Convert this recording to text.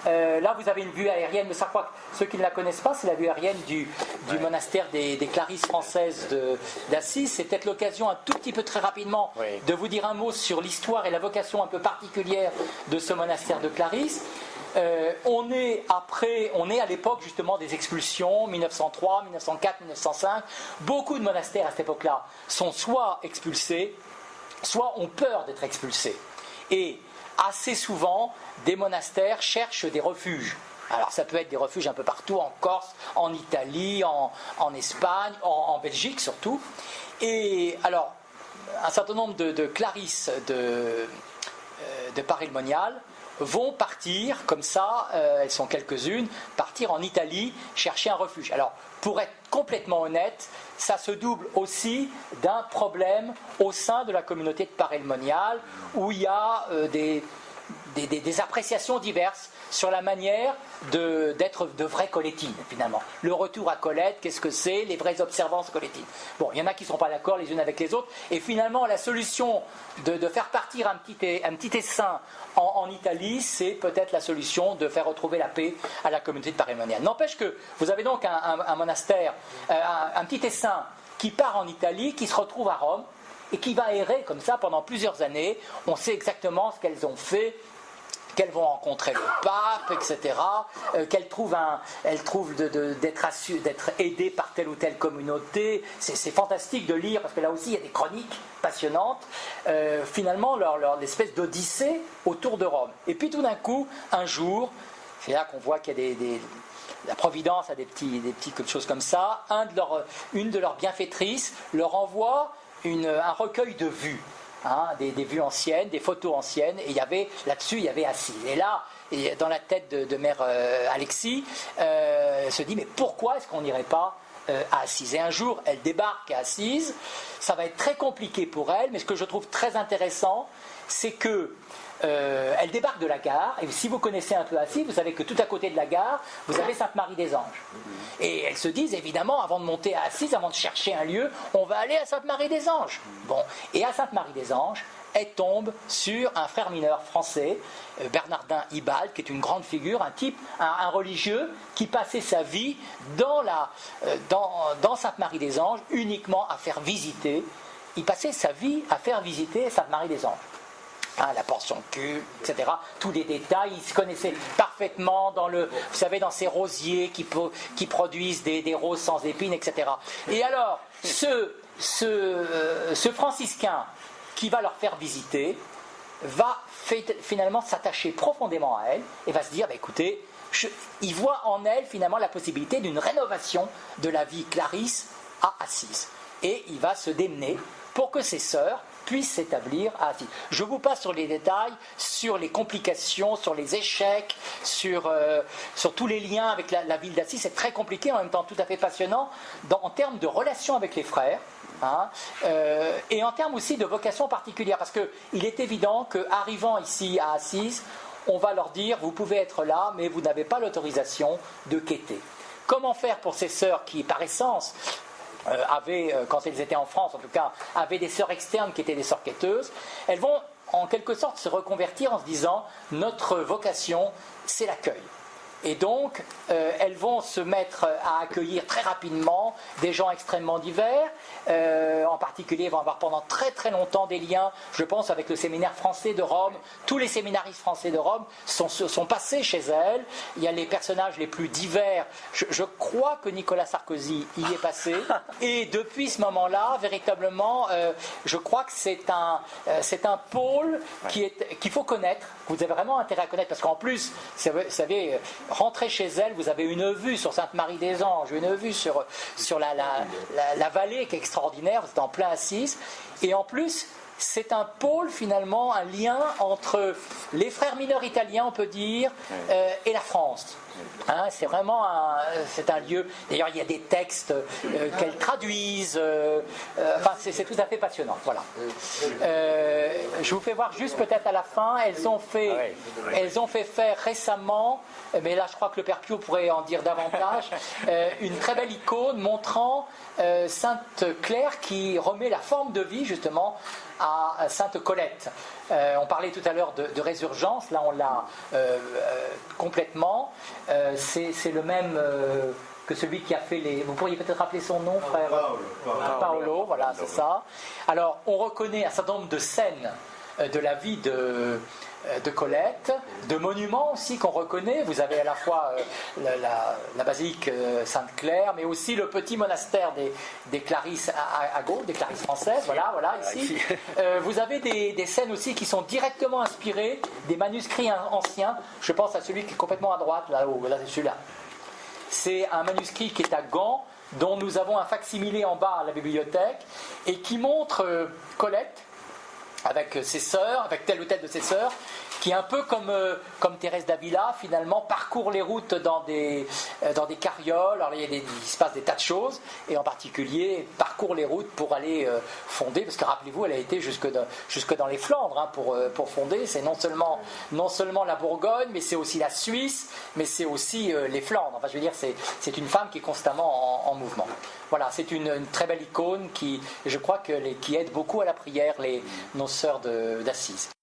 Là, vous avez une vue aérienne, mais ça, je crois que ceux qui ne la connaissent pas, c'est la vue aérienne du monastère des Clarisses françaises d'Assise. C'est peut-être l'occasion, un tout petit peu très rapidement, de vous dire un mot sur l'histoire et la vocation un peu particulière de ce monastère de Clarisse. On est à l'époque justement des expulsions, 1903, 1904, 1905. Beaucoup de monastères à cette époque-là sont soit expulsés, soit ont peur d'être expulsés. Et assez souvent, des monastères cherchent des refuges. Alors ça peut être des refuges un peu partout, en Corse, en Italie, en Espagne, en Belgique surtout. Et alors, un certain nombre de Clarisses de Paray-le-Monial vont partir, comme ça, elles sont quelques-unes, partir en Italie, chercher un refuge. Alors, pour être complètement honnête, ça se double aussi d'un problème au sein de la communauté de Paray-le-Monial, où il y a des appréciations diverses sur la manière d'être de vraies colétines, finalement. Le retour à Colette, qu'est-ce que c'est? Les vraies observances colétines. Bon, il y en a qui ne sont pas d'accord les unes avec les autres, et finalement, la solution de faire partir un petit essaim en Italie, c'est peut-être la solution de faire retrouver la paix à la communauté de Paray-le-Monial. N'empêche que vous avez donc un monastère, un petit essaim qui part en Italie, qui se retrouve à Rome, et qui va errer comme ça pendant plusieurs années. On sait exactement ce qu'elles ont fait, qu'elles vont rencontrer le pape, etc., qu'elles trouvent d'être aidées par telle ou telle communauté. C'est fantastique de lire, parce que là aussi il y a des chroniques passionnantes, finalement l'espèce d'odyssée autour de Rome. Et puis tout d'un coup, un jour, c'est là qu'on voit qu'il y a la Providence a des petites choses comme ça, une de leurs bienfaitrices leur envoie un recueil de vues. Des vues anciennes, des photos anciennes, et là-dessus il y avait Assise. Et là, dans la tête de mère Alexis, elle se dit, mais pourquoi est-ce qu'on n'irait pas à Assise? Et un jour, elle débarque à Assise, ça va être très compliqué pour elle, mais ce que je trouve très intéressant, c'est que elle débarque de la gare, et si vous connaissez un peu Assise, vous savez que tout à côté de la gare, vous avez Sainte-Marie-des-Anges. Et elles se disent, évidemment, avant de monter à Assise, avant de chercher un lieu, on va aller à Sainte-Marie-des-Anges. Bon, et à Sainte-Marie-des-Anges, elle tombe sur un frère mineur français, Bernardin Hibald, qui est une grande figure, un religieux qui passait sa vie dans Sainte-Marie-des-Anges, uniquement à faire visiter. Il passait sa vie à faire visiter Sainte-Marie-des-Anges. La portion cul, etc. Tous les détails, ils se connaissaient parfaitement vous savez, dans ces rosiers qui produisent des roses sans épines, etc. Et alors, ce franciscain qui va leur faire visiter va finalement s'attacher profondément à elle et va se dire, écoutez, il voit en elle finalement la possibilité d'une rénovation de la vie Clarisse à Assise. Et il va se démener pour que ses sœurs puissent s'établir à Assise. Je vous passe sur les détails, sur les complications, sur les échecs, sur tous les liens avec la ville d'Assise. C'est très compliqué, en même temps tout à fait passionnant, en termes de relations avec les frères, et en termes aussi de vocation particulière, parce qu'il est évident qu'arrivant ici à Assise, on va leur dire, vous pouvez être là, mais vous n'avez pas l'autorisation de quêter. Comment faire pour ces sœurs qui, par essence, quand elles étaient en France en tout cas, avaient des sœurs externes qui étaient des sœurs quêteuses? Elles vont en quelque sorte se reconvertir en se disant, notre vocation, c'est l'accueil. Et donc, elles vont se mettre à accueillir très rapidement des gens extrêmement divers. En particulier, elles vont avoir pendant très très longtemps des liens, je pense, avec le séminaire français de Rome. Tous les séminaristes français de Rome sont passés chez elles. Il y a les personnages les plus divers. Je crois que Nicolas Sarkozy y est passé. Et depuis ce moment-là, véritablement, je crois que c'est un pôle qu'il faut connaître. Vous avez vraiment intérêt à connaître, parce qu'en plus, vous savez, rentrer chez elle, vous avez une vue sur Sainte-Marie-des-Anges, une vue sur la vallée qui est extraordinaire, vous êtes en plein Assise, et en plus, c'est un pôle finalement, un lien entre les frères mineurs italiens, on peut dire, et la France. C'est vraiment un lieu. D'ailleurs, il y a des textes qu'elles traduisent. C'est tout à fait passionnant. Voilà. Je vous fais voir juste peut-être à la fin. Elles ont fait faire récemment, mais là, je crois que le Père Pio pourrait en dire davantage, une très belle icône montrant Sainte Claire qui remet la forme de vie justement à Sainte Colette. On parlait tout à l'heure de résurgence, là on l'a complètement. C'est le même que celui qui a fait les... Vous pourriez peut-être rappeler son nom, frère Paolo, voilà, c'est ça. Alors, on reconnaît un certain nombre de scènes de la vie de Colette, de monuments aussi qu'on reconnaît. Vous avez à la fois la basilique Sainte-Claire, mais aussi le petit monastère des Clarisses à gauche, des Clarisses françaises, voilà, ici. Vous avez des scènes aussi qui sont directement inspirées des manuscrits anciens. Je pense à celui qui est complètement à droite, là-haut, là, c'est celui-là. C'est un manuscrit qui est à Gand, dont nous avons un facsimilé en bas à la bibliothèque, et qui montre Colette, avec ses sœurs, avec telle ou telle de ses sœurs, qui est un peu comme Thérèse d'Avila, finalement, parcourt les routes dans des carrioles. Alors, il se passe des tas de choses, et en particulier, parcourt les routes pour aller fonder, parce que rappelez-vous, elle a été jusque dans les Flandres hein, pour fonder. C'est non seulement la Bourgogne, mais c'est aussi la Suisse, mais c'est aussi les Flandres. Enfin, je veux dire, c'est une femme qui est constamment en mouvement. Voilà, c'est une très belle icône qui, je crois, qui aide beaucoup à la prière nos sœurs d'Assise.